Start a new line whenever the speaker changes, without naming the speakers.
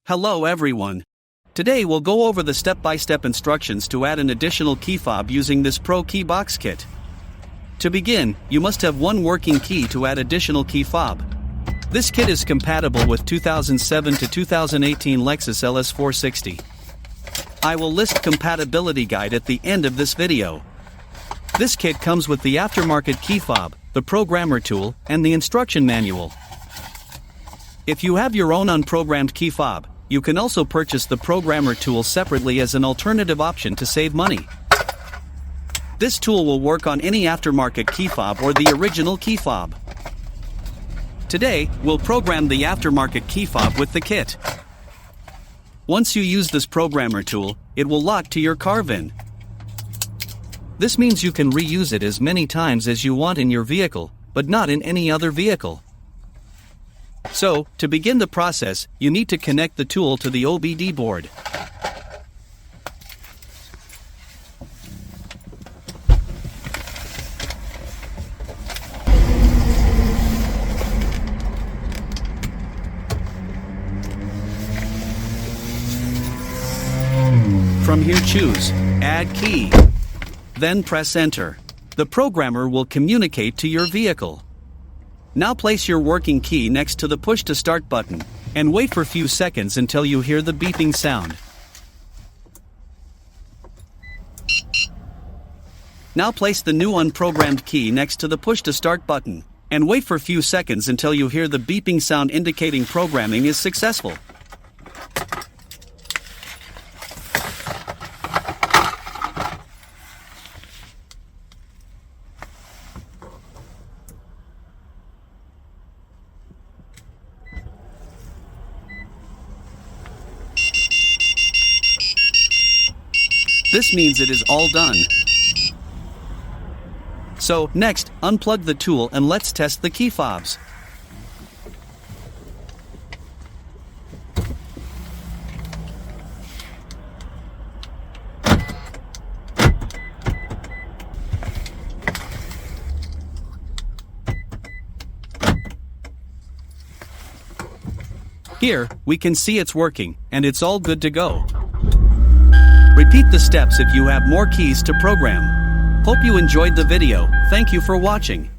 Hello everyone. Today we'll go over the step-by-step instructions to add an additional key fob using this ProKeyBox kit. To begin, you must have one working key to add additional key fob. This kit is compatible with 2007 to 2018 Lexus LS 460. I will list compatibility guide at the end of this video. This kit comes with the aftermarket key fob, the programmer tool, and the instruction manual. If you have your own unprogrammed key fob, you can also purchase the programmer tool separately as an alternative option to save money. This tool will work on any aftermarket key fob or the original key fob. Today, we'll program the aftermarket key fob with the kit. Once you use this programmer tool, it will lock to your car VIN. This means you can reuse it as many times as you want in your vehicle, but not in any other vehicle. So, to begin the process, you need to connect the tool to the OBD board. From here choose Add Key. Then press Enter. The programmer will communicate to your vehicle. Now place your working key next to the push to start button, and wait for a few seconds until you hear the beeping sound. Now place the new unprogrammed key next to the push to start button, and wait for a few seconds until you hear the beeping sound indicating programming is successful. This means it is all done. So, next, unplug the tool and let's test the key fobs. Here, we can see it's working, and it's all good to go. Repeat the steps if you have more keys to program. Hope you enjoyed the video. Thank you for watching.